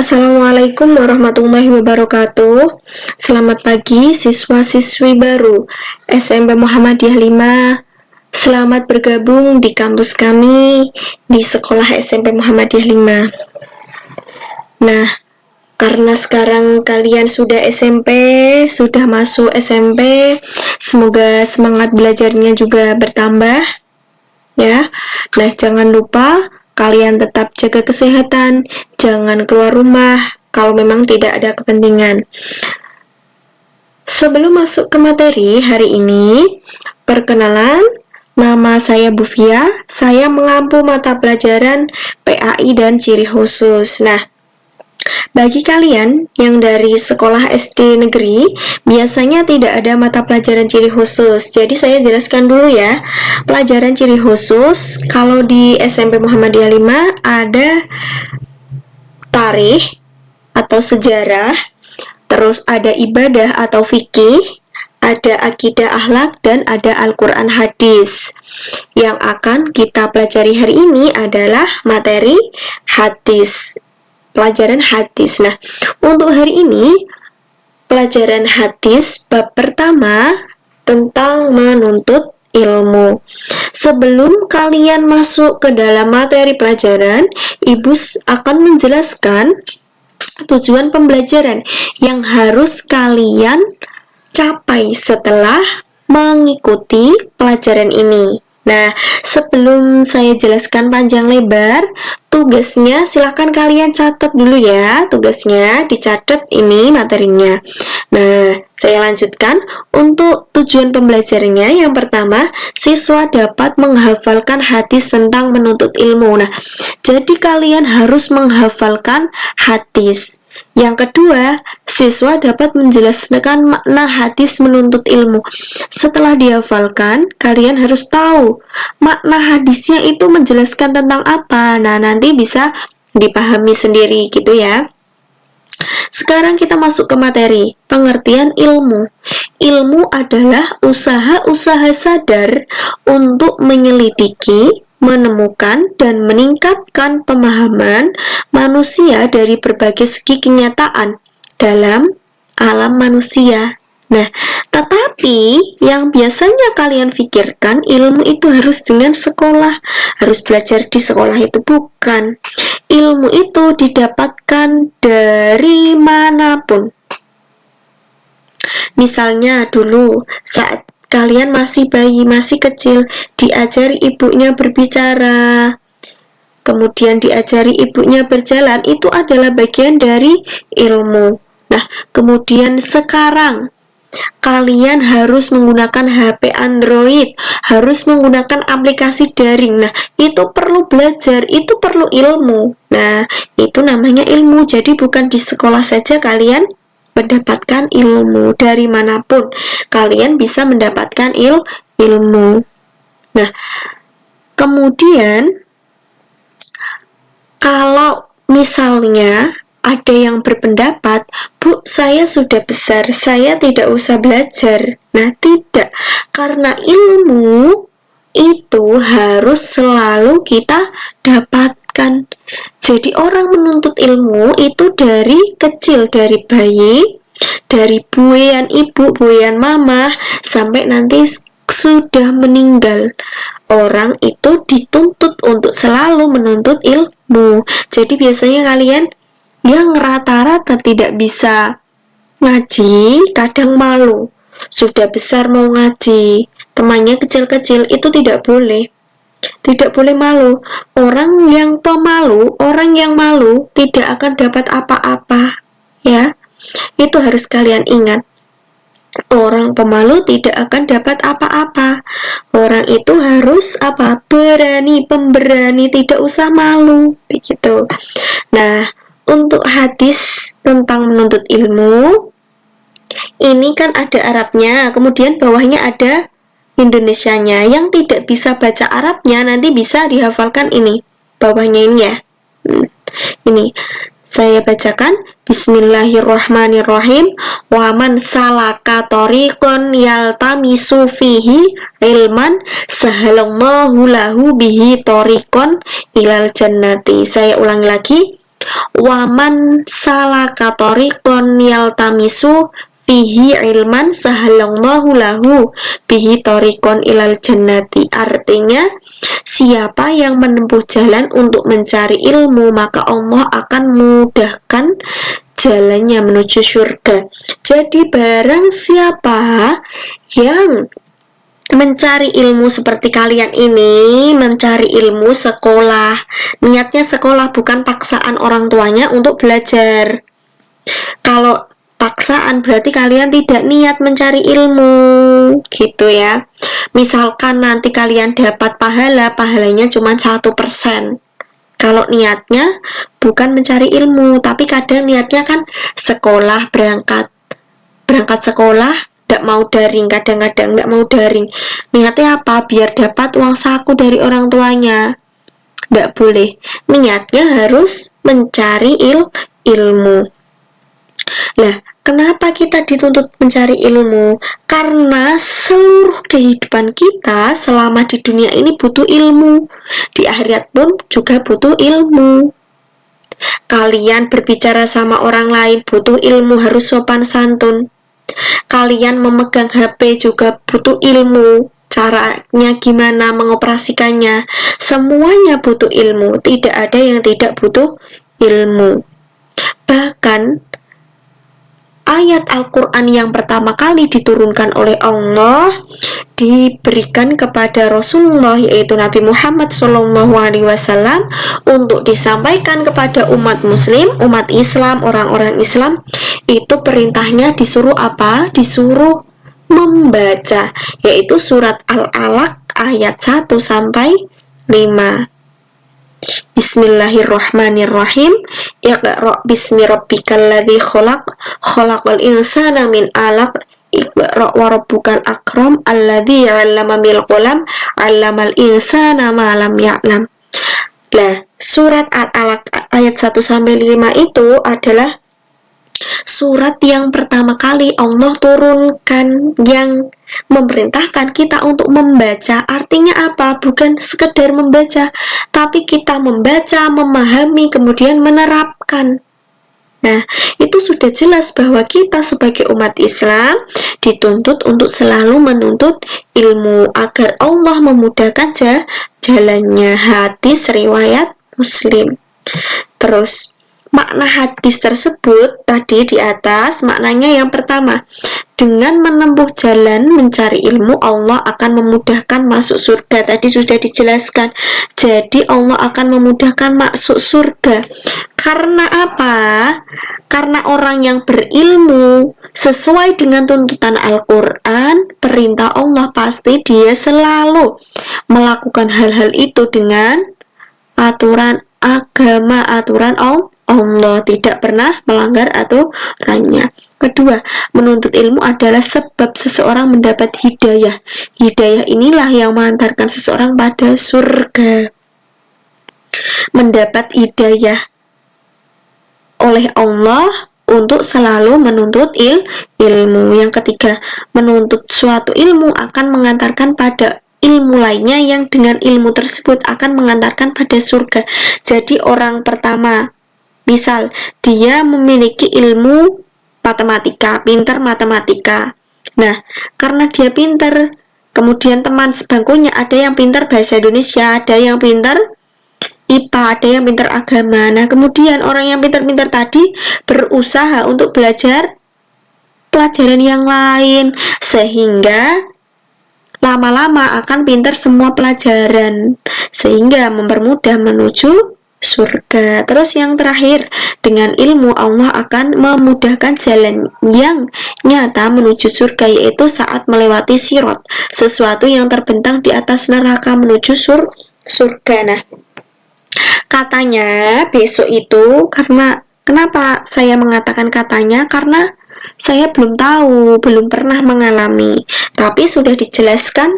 Assalamualaikum warahmatullahi wabarakatuh. Selamat pagi siswa-siswi baru SMP Muhammadiyah 5. Selamat bergabung di kampus kami di sekolah SMP Muhammadiyah 5. Nah, karena sekarang kalian sudah SMP, sudah masuk SMP, semoga semangat belajarnya juga bertambah ya. Nah, jangan lupa kalian tetap jaga kesehatan, jangan keluar rumah kalau memang tidak ada kepentingan. Sebelum masuk ke materi hari ini, perkenalan, nama saya Bu Fia, saya mengampu mata pelajaran PAI dan ciri khusus. Nah, bagi kalian yang dari sekolah SD negeri, biasanya tidak ada mata pelajaran ciri khusus. Jadi saya jelaskan dulu ya. Pelajaran ciri khusus, kalau di SMP Muhammadiyah 5 ada tarikh atau sejarah, terus ada ibadah atau fikih, ada akidah akhlak, dan ada Al-Quran hadis. Yang akan kita pelajari hari ini adalah materi hadis. Pelajaran hadis. Nah, untuk hari ini pelajaran hadis bab pertama tentang menuntut ilmu. Sebelum kalian masuk ke dalam materi pelajaran, Ibu akan menjelaskan tujuan pembelajaran yang harus kalian capai setelah mengikuti pelajaran ini. Nah, sebelum saya jelaskan panjang lebar, tugasnya silahkan kalian catat dulu ya. Tugasnya dicatat ini materinya. Nah, saya lanjutkan. Untuk tujuan pembelajarannya, yang pertama, siswa dapat menghafalkan hadis tentang menuntut ilmu. Nah, jadi kalian harus menghafalkan hadis. Yang kedua, siswa dapat menjelaskan makna hadis menuntut ilmu. Setelah dihafalkan, kalian harus tahu makna hadisnya itu menjelaskan tentang apa. Nah, nanti bisa dipahami sendiri gitu ya. Sekarang kita masuk ke materi, pengertian ilmu. Ilmu adalah usaha-usaha sadar untuk menyelidiki, menemukan, dan meningkatkan pemahaman manusia dari berbagai segi kenyataan dalam alam manusia. Nah, tetapi yang biasanya kalian pikirkan ilmu itu harus dengan sekolah, harus belajar di sekolah, itu bukan. Ilmu itu didapatkan dari manapun. Misalnya dulu saat kalian masih bayi, masih kecil, diajari ibunya berbicara, kemudian diajari ibunya berjalan, itu adalah bagian dari ilmu. Nah, kemudian sekarang kalian harus menggunakan HP Android, harus menggunakan aplikasi daring. Nah, itu perlu belajar, itu perlu ilmu. Nah, itu namanya ilmu. Jadi bukan di sekolah saja kalian mendapatkan ilmu, dari manapun kalian bisa mendapatkan ilmu. Nah, kemudian kalau misalnya ada yang berpendapat, Bu, saya sudah besar, saya tidak usah belajar. Nah, tidak. Karena ilmu itu harus selalu kita dapatkan. Jadi orang menuntut ilmu itu dari kecil, dari bayi, dari buayan ibu, buayan mama, sampai nanti sudah meninggal. Orang itu dituntut untuk selalu menuntut ilmu. Jadi biasanya kalian yang rata-rata tidak bisa ngaji, kadang malu. Sudah besar mau ngaji, temannya kecil-kecil, itu tidak boleh. Tidak boleh malu. Orang yang pemalu, orang yang malu tidak akan dapat apa-apa. Ya, itu harus kalian ingat. Orang pemalu tidak akan dapat apa-apa. Orang itu harus apa? Berani, pemberani, tidak usah malu. Begitu. Nah, untuk hadis tentang menuntut ilmu, ini kan ada Arabnya, kemudian bawahnya ada Indonesianya. Yang tidak bisa baca Arabnya nanti bisa dihafalkan ini, bawahnya ini ya. Ini saya bacakan. Bismillahirrahmanirrahim. Wa man salaka tariqan yaltamisu fihi ilman sahalallahu lahu bihi tariqan ilal jannati. Saya ulangi lagi. Waman salaka tariqon yaltamisu fihi ilman sahalallahu lahu bihi tariqon ilal jannati. Artinya, siapa yang menempuh jalan untuk mencari ilmu, maka Allah akan mudahkan jalannya menuju surga. Jadi barang siapa yang mencari ilmu seperti kalian ini, mencari ilmu sekolah, niatnya sekolah, bukan paksaan orang tuanya untuk belajar. Kalau paksaan berarti kalian tidak niat mencari ilmu, gitu ya. Misalkan nanti kalian dapat pahalanya cuma 1%. Kalau niatnya bukan mencari ilmu, tapi kadang niatnya kan sekolah, berangkat sekolah, tidak mau daring, kadang-kadang tidak mau daring. Niatnya apa? Biar dapat uang saku dari orang tuanya. Tidak boleh. Niatnya harus mencari ilmu. Lah, kenapa kita dituntut mencari ilmu? Karena seluruh kehidupan kita selama di dunia ini butuh ilmu. Di akhirat pun juga butuh ilmu. Kalian berbicara sama orang lain butuh ilmu, harus sopan santun. Kalian memegang HP juga butuh ilmu, caranya gimana mengoperasikannya. Semuanya butuh ilmu, tidak ada yang tidak butuh ilmu. Bahkan ayat Al-Quran yang pertama kali diturunkan oleh Allah diberikan kepada Rasulullah, yaitu Nabi Muhammad SAW, untuk disampaikan kepada umat muslim, umat Islam, orang-orang Islam. Itu perintahnya disuruh apa? Disuruh membaca, yaitu surat Al-Alaq ayat 1-5. Bismillahirrahmanirrahim. Iqra bismi rabbikal ladzi khalaq, khalaqal insana min 'alaq. Iqra wa rabbukal akram alladzi 'allama bil qalam, 'allamal insana ma lam ya'lam. Nah, surat Al-Alaq ayat 1-5 itu adalah surat yang pertama kali Allah turunkan, yang memerintahkan kita untuk membaca. Artinya apa? Bukan sekedar membaca, tapi kita membaca, memahami, kemudian menerapkan. Nah, itu sudah jelas bahwa kita sebagai umat Islam dituntut untuk selalu menuntut ilmu agar Allah memudahkan jalannya. Hadis riwayat Muslim. Terus makna hadis tersebut tadi di atas, maknanya yang pertama, dengan menempuh jalan mencari ilmu, Allah akan memudahkan masuk surga. Tadi sudah dijelaskan. Jadi Allah akan memudahkan masuk surga. Karena apa? Karena orang yang berilmu sesuai dengan tuntutan Al-Quran, perintah Allah, pasti dia selalu melakukan hal-hal itu dengan aturan agama, aturan Allah, tidak pernah melanggar aturannya. Kedua, menuntut ilmu adalah sebab seseorang mendapat hidayah. Hidayah inilah yang mengantarkan seseorang pada surga. Mendapat hidayah oleh Allah untuk selalu menuntut ilmu. Yang ketiga, menuntut suatu ilmu akan mengantarkan pada ilmu lainnya, yang dengan ilmu tersebut akan mengantarkan pada surga. Jadi orang pertama, misal dia memiliki ilmu matematika, pintar matematika. Nah, karena dia pintar, kemudian teman sebangkunya ada yang pintar bahasa Indonesia, ada yang pintar IPA, ada yang pintar agama. Nah, kemudian orang yang pintar-pintar tadi berusaha untuk belajar pelajaran yang lain, sehingga lama-lama akan pintar semua pelajaran, sehingga mempermudah menuju surga. Terus yang terakhir, dengan ilmu Allah akan memudahkan jalan yang nyata menuju surga, yaitu saat melewati sirat, sesuatu yang terbentang di atas neraka menuju surga. Nah, katanya besok itu, karena kenapa saya mengatakan katanya? Karena saya belum tahu, belum pernah mengalami, tapi sudah dijelaskan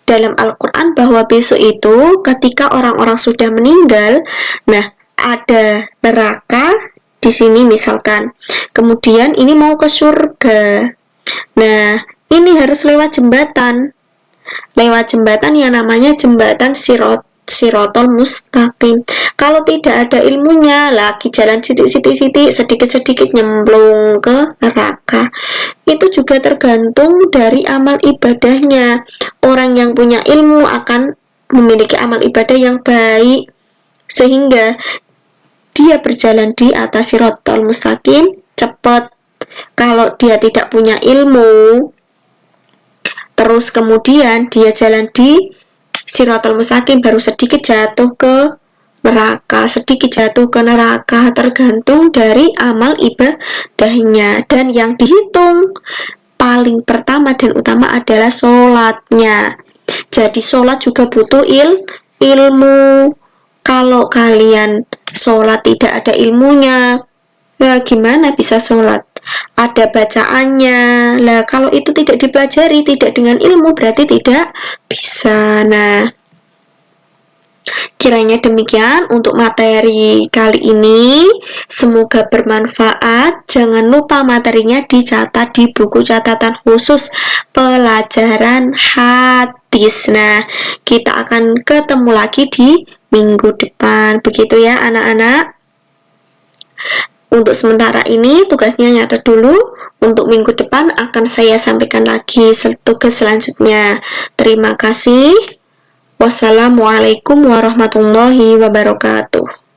dalam Al-Quran bahwa besok itu ketika orang-orang sudah meninggal, nah ada neraka di sini misalkan, kemudian ini mau ke surga. Nah, ini harus lewat jembatan yang namanya jembatan Sirat. sirotol mustaqim. Kalau tidak ada ilmunya, lagi jalan sedikit-sedikit nyemplung ke neraka. Itu juga tergantung dari amal ibadahnya. Orang yang punya ilmu akan memiliki amal ibadah yang baik, sehingga dia berjalan di atas sirotol mustaqim cepat. Kalau dia tidak punya ilmu, terus kemudian dia jalan di sirotol mustaqim, baru sedikit jatuh ke neraka, tergantung dari amal ibadahnya. Dan yang dihitung paling pertama dan utama adalah sholatnya. Jadi sholat juga butuh ilmu. Kalau kalian sholat tidak ada ilmunya, ya gimana bisa sholat? Ada bacaannya. Lah kalau itu tidak dipelajari, tidak dengan ilmu, berarti tidak bisa. Nah, kiranya demikian untuk materi kali ini. Semoga bermanfaat. Jangan lupa materinya dicatat di buku catatan khusus pelajaran hadis. Nah, kita akan ketemu lagi di minggu depan. Begitu ya anak-anak. Untuk sementara ini tugasnya nyatet dulu. Untuk minggu depan akan saya sampaikan lagi tugas selanjutnya. Terima kasih. Wassalamualaikum warahmatullahi wabarakatuh.